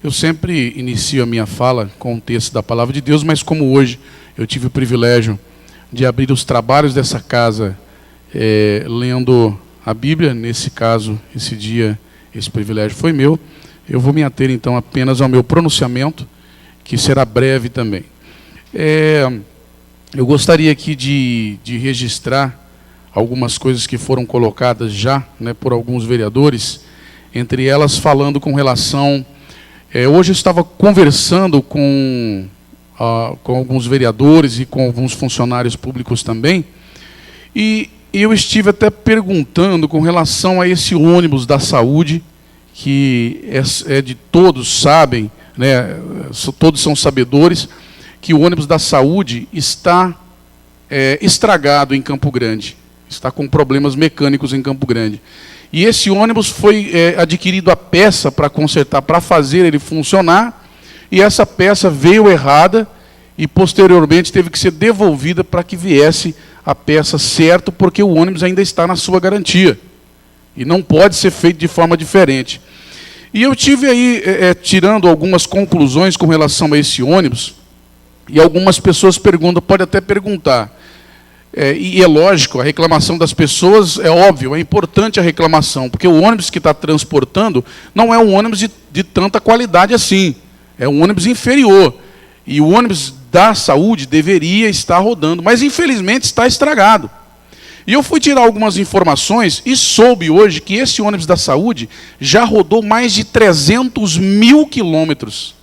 Eu sempre inicio a minha fala com o texto da Palavra de Deus, mas como hoje eu tive o privilégio de abrir os trabalhos dessa casa lendo a Bíblia, nesse caso, esse dia, esse privilégio foi meu, eu vou me ater então apenas ao meu pronunciamento, que será breve também. Eu gostaria aqui de registrar algumas coisas que foram colocadas já, por alguns vereadores, entre elas falando com relação... hoje eu estava conversando com alguns vereadores e com alguns funcionários públicos também, e eu estive até perguntando com relação a esse ônibus da saúde, que é de todos sabem, todos são sabedores, que o ônibus da saúde está estragado em Campo Grande, está com problemas mecânicos em Campo Grande. E esse ônibus foi adquirido a peça para consertar, para fazer ele funcionar, e essa peça veio errada e posteriormente teve que ser devolvida para que viesse a peça certa, porque o ônibus ainda está na sua garantia. E não pode ser feito de forma diferente. E eu tive aí, tirando algumas conclusões com relação a esse ônibus, e algumas pessoas perguntam, pode até perguntar, e é lógico, a reclamação das pessoas é óbvio, é importante a reclamação, porque o ônibus que está transportando não é um ônibus de tanta qualidade assim, é um ônibus inferior, e o ônibus da saúde deveria estar rodando, mas infelizmente está estragado. E eu fui tirar algumas informações e soube hoje que esse ônibus da saúde já rodou mais de 300 mil quilômetros.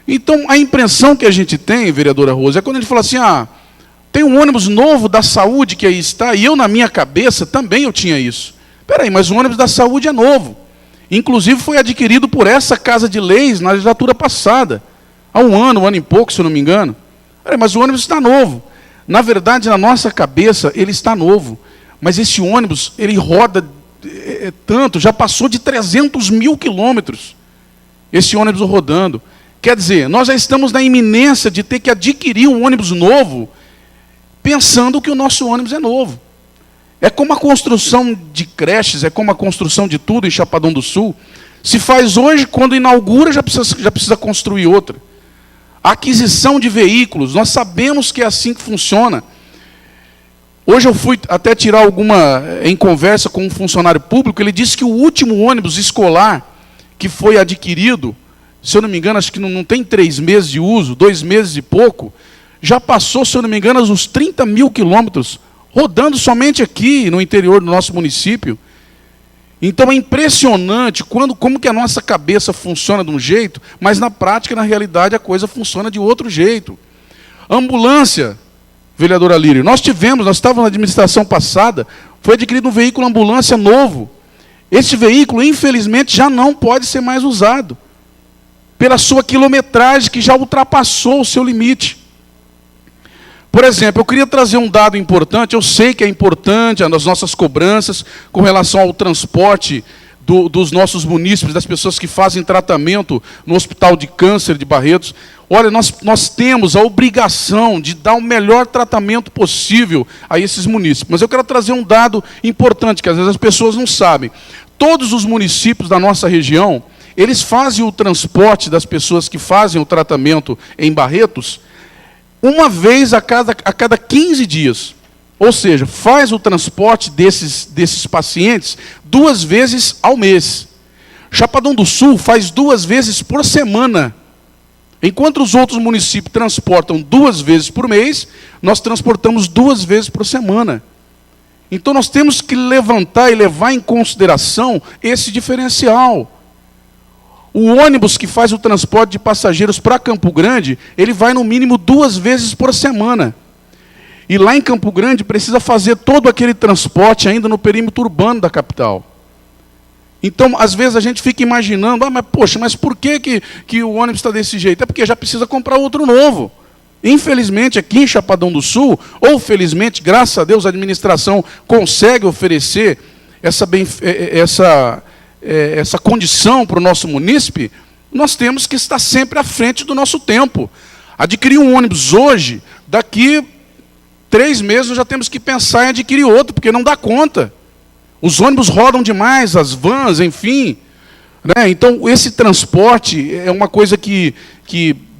Então, a impressão que a gente tem, vereadora Rosa, é quando ele fala assim, tem um ônibus novo da saúde que aí está, e eu na minha cabeça também eu tinha isso. Espera aí, mas o ônibus da saúde é novo. Inclusive foi adquirido por essa Casa de Leis na legislatura passada, há um ano e pouco, se eu não me engano. Espera aí, mas o ônibus está novo. Na verdade, na nossa cabeça, ele está novo. Mas esse ônibus, ele roda tanto, já passou de 300 mil quilômetros, esse ônibus rodando. Quer dizer, nós já estamos na iminência de ter que adquirir um ônibus novo, pensando que o nosso ônibus é novo. É como a construção de creches, é como a construção de tudo em Chapadão do Sul. Se faz hoje, quando inaugura, já precisa construir outra. A aquisição de veículos, nós sabemos que é assim que funciona. Hoje eu fui até tirar em conversa com um funcionário público, ele disse que o último ônibus escolar que foi adquirido, se eu não me engano, acho que não tem 3 meses de uso, 2 meses e pouco, já passou, se eu não me engano, uns 30 mil quilômetros, rodando somente aqui no interior do nosso município. Então é impressionante como que a nossa cabeça funciona de um jeito, mas na prática, na realidade, a coisa funciona de outro jeito. Ambulância, vereadora Lírio, nós estávamos na administração passada, foi adquirido um veículo ambulância novo. Esse veículo, infelizmente, já não pode ser mais usado, pela sua quilometragem, que já ultrapassou o seu limite. Por exemplo, eu queria trazer um dado importante, eu sei que é importante as nossas cobranças com relação ao transporte dos nossos munícipes, das pessoas que fazem tratamento no Hospital de Câncer de Barretos. Olha, nós temos a obrigação de dar o melhor tratamento possível a esses munícipes. Mas eu quero trazer um dado importante, que às vezes as pessoas não sabem. Todos os municípios da nossa região, eles fazem o transporte das pessoas que fazem o tratamento em Barretos, uma vez a cada 15 dias. Ou seja, faz o transporte desses pacientes 2 vezes ao mês. Chapadão do Sul faz 2 vezes por semana. Enquanto os outros municípios transportam 2 vezes por mês, nós transportamos 2 vezes por semana. Então nós temos que levantar e levar em consideração esse diferencial. O ônibus que faz o transporte de passageiros para Campo Grande, ele vai no mínimo 2 vezes por semana. E lá em Campo Grande precisa fazer todo aquele transporte ainda no perímetro urbano da capital. Então, às vezes a gente fica imaginando, mas por que o ônibus está desse jeito? É porque já precisa comprar outro novo. Infelizmente, aqui em Chapadão do Sul, ou felizmente, graças a Deus, a administração consegue oferecer essa condição para o nosso munícipe, nós temos que estar sempre à frente do nosso tempo. Adquirir um ônibus hoje, daqui 3 meses nós já temos que pensar em adquirir outro, porque não dá conta. Os ônibus rodam demais, as vans, enfim. Né? Então, esse transporte é uma coisa que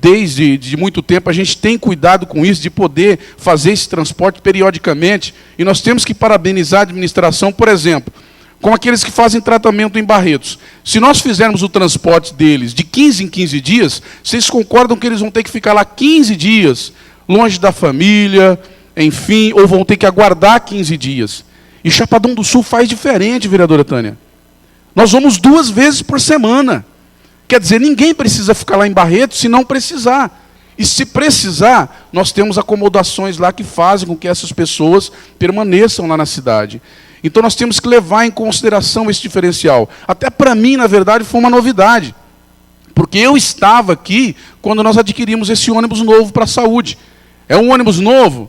desde muito tempo a gente tem cuidado com isso, de poder fazer esse transporte periodicamente. E nós temos que parabenizar a administração, por exemplo, com aqueles que fazem tratamento em Barretos. Se nós fizermos o transporte deles de 15 em 15 dias, vocês concordam que eles vão ter que ficar lá 15 dias, longe da família, enfim, ou vão ter que aguardar 15 dias. E Chapadão do Sul faz diferente, vereadora Tânia. Nós vamos 2 vezes por semana. Quer dizer, ninguém precisa ficar lá em Barretos se não precisar. E se precisar, nós temos acomodações lá que fazem com que essas pessoas permaneçam lá na cidade. Então nós temos que levar em consideração esse diferencial. Até para mim, na verdade, foi uma novidade. Porque eu estava aqui quando nós adquirimos esse ônibus novo para a saúde. É um ônibus novo?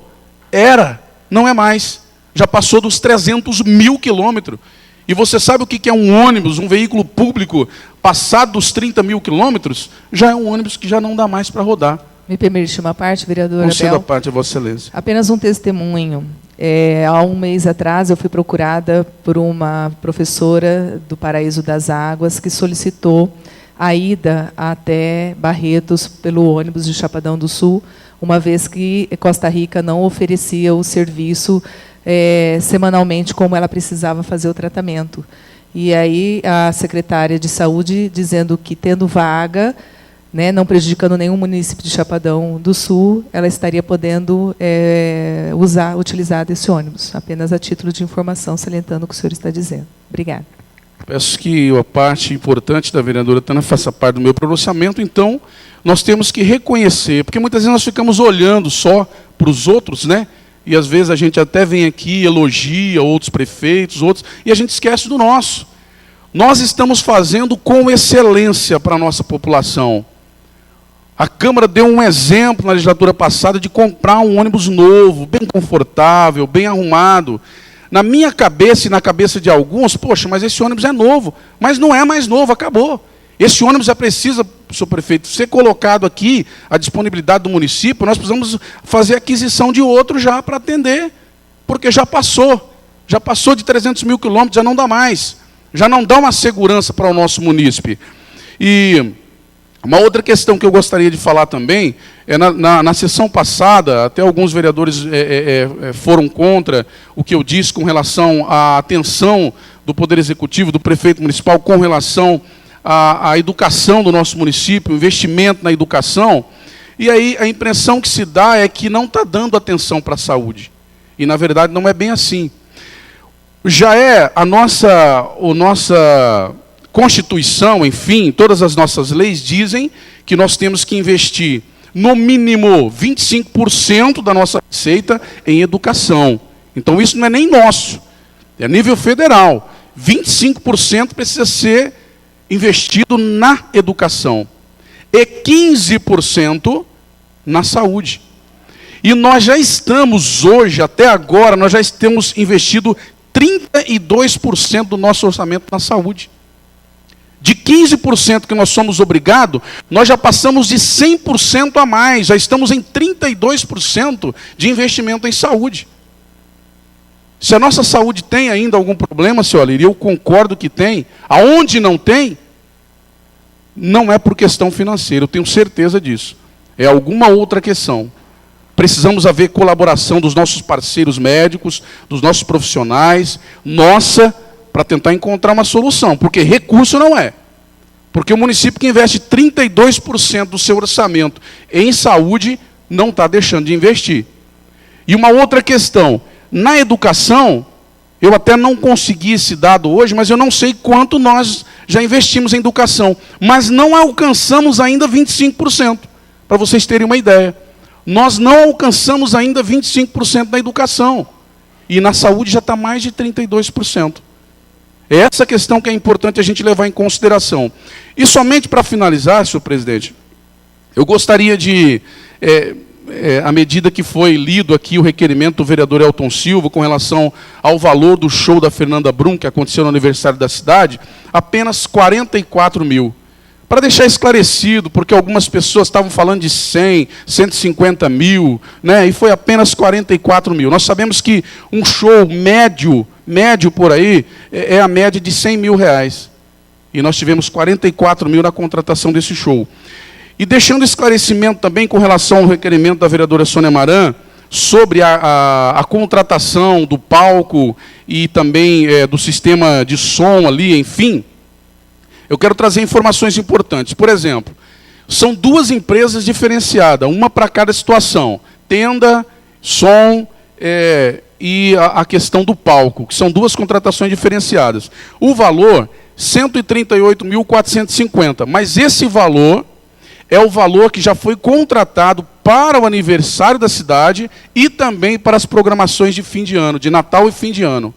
Era, não é mais. Já passou dos 300 mil quilômetros. E você sabe o que é um ônibus, um veículo público, passado dos 30 mil quilômetros? Já é um ônibus que já não dá mais para rodar. Me permite uma parte, vereadora Concedo Bel? a parte, Vossa Excelência. Apenas um testemunho. Há um mês atrás, eu fui procurada por uma professora do Paraíso das Águas que solicitou a ida até Barretos pelo ônibus de Chapadão do Sul, uma vez que Costa Rica não oferecia o serviço semanalmente, como ela precisava fazer o tratamento. E aí a secretária de saúde dizendo que, tendo vaga, né, não prejudicando nenhum município de Chapadão do Sul, ela estaria podendo utilizar desse ônibus. Apenas a título de informação, salientando o que o senhor está dizendo. Obrigada. Peço que a parte importante da vereadora Tânia faça parte do meu pronunciamento. Então, nós temos que reconhecer, porque muitas vezes nós ficamos olhando só para os outros, né? E às vezes a gente até vem aqui, elogia outros prefeitos, outros, e a gente esquece do nosso. Nós estamos fazendo com excelência para a nossa população. A Câmara deu um exemplo na legislatura passada de comprar um ônibus novo, bem confortável, bem arrumado. Na minha cabeça e na cabeça de alguns, poxa, mas esse ônibus é novo. Mas não é mais novo, acabou. Esse ônibus já precisa, senhor prefeito, ser colocado aqui, a disponibilidade do município, nós precisamos fazer aquisição de outro já para atender, porque já passou de 300 mil quilômetros, já não dá mais, já não dá uma segurança para o nosso munícipe. E uma outra questão que eu gostaria de falar também, é na sessão passada, até alguns vereadores foram contra o que eu disse com relação à atenção do Poder Executivo, do prefeito municipal, com relação à educação do nosso município, o investimento na educação, e aí a impressão que se dá é que não está dando atenção para a saúde. E, na verdade, não é bem assim. Já é a nossa Constituição, enfim, todas as nossas leis dizem que nós temos que investir, no mínimo, 25% da nossa receita em educação. Então, isso não é nem nosso, é a nível federal. 25% precisa ser investido na educação e 15% na saúde. E nós já estamos hoje, até agora, nós já temos investido 32% do nosso orçamento na saúde. De 15% que nós somos obrigados, nós já passamos de 100% a mais, já estamos em 32% de investimento em saúde. Se a nossa saúde tem ainda algum problema, senhor Alir, eu concordo que tem, aonde não tem, não é por questão financeira, eu tenho certeza disso. É alguma outra questão. Precisamos haver colaboração dos nossos parceiros médicos, dos nossos profissionais, nossa, para tentar encontrar uma solução, porque recurso não é. Porque o município que investe 32% do seu orçamento em saúde não está deixando de investir. E uma outra questão, na educação, eu até não consegui esse dado hoje, mas eu não sei quanto nós já investimos em educação, mas não alcançamos ainda 25%, para vocês terem uma ideia. Nós não alcançamos ainda 25% na educação, e na saúde já está mais de 32%. É essa questão que é importante a gente levar em consideração. E somente para finalizar, senhor presidente, eu gostaria de, à medida que foi lido aqui o requerimento do vereador Elton Silva com relação ao valor do show da Fernanda Brum, que aconteceu no aniversário da cidade, apenas 44 mil. Para deixar esclarecido, porque algumas pessoas estavam falando de 100, 150 mil, né, e foi apenas 44 mil. Nós sabemos que um show médio por aí, é a média de 100 mil reais. E nós tivemos 44 mil na contratação desse show. E deixando esclarecimento também com relação ao requerimento da vereadora Sônia Maran, sobre a contratação do palco e também do sistema de som ali, enfim, eu quero trazer informações importantes. Por exemplo, são duas empresas diferenciadas, uma para cada situação. Tenda, som e a questão do palco, que são duas contratações diferenciadas. O valor, R$ 138.450, mas esse valor é o valor que já foi contratado para o aniversário da cidade e também para as programações de fim de ano, de Natal e fim de ano.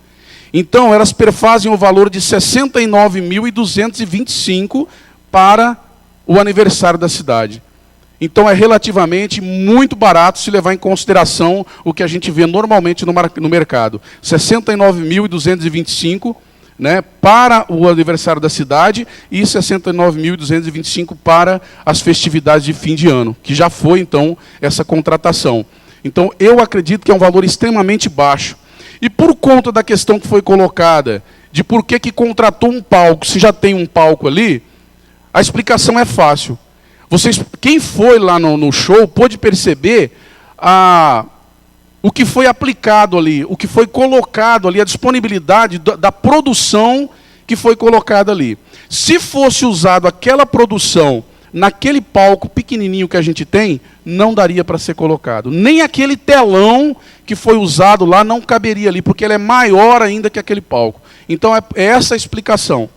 Então, elas perfazem o valor de R$ 69.225 para o aniversário da cidade. Então, é relativamente muito barato se levar em consideração o que a gente vê normalmente no mercado. R$ 69.225, né, para o aniversário da cidade e R$ 69.225 para as festividades de fim de ano, que já foi, então, essa contratação. Então, eu acredito que é um valor extremamente baixo. E por conta da questão que foi colocada, de por que contratou um palco, se já tem um palco ali, a explicação é fácil. Quem foi lá no show pôde perceber o que foi aplicado ali, o que foi colocado ali, a disponibilidade da produção que foi colocada ali. Se fosse usado aquela produção naquele palco pequenininho que a gente tem, não daria para ser colocado. Nem aquele telão que foi usado lá não caberia ali, porque ele é maior ainda que aquele palco. Então, é essa a explicação.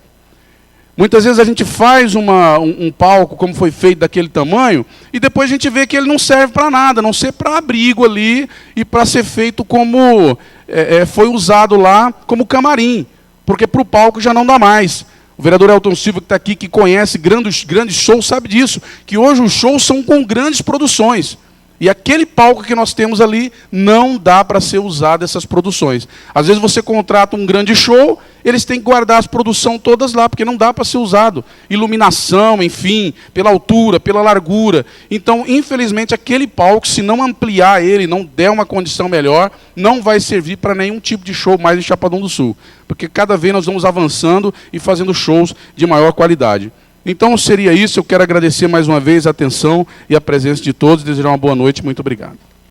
Muitas vezes a gente faz um palco, como foi feito, daquele tamanho, e depois a gente vê que ele não serve para nada, a não ser para abrigo ali e para ser feito como foi usado lá como camarim, porque para o palco já não dá mais. O vereador Elton Silva, que está aqui, que conhece grandes shows, sabe disso, que hoje os shows são com grandes produções. E aquele palco que nós temos ali não dá para ser usado essas produções. Às vezes você contrata um grande show, eles têm que guardar as produções todas lá, porque não dá para ser usado. Iluminação, enfim, pela altura, pela largura. Então, infelizmente, aquele palco, se não ampliar ele, não der uma condição melhor, não vai servir para nenhum tipo de show mais em Chapadão do Sul. Porque cada vez nós vamos avançando e fazendo shows de maior qualidade. Então, seria isso. Eu quero agradecer mais uma vez a atenção e a presença de todos. Desejar uma boa noite. Muito obrigado.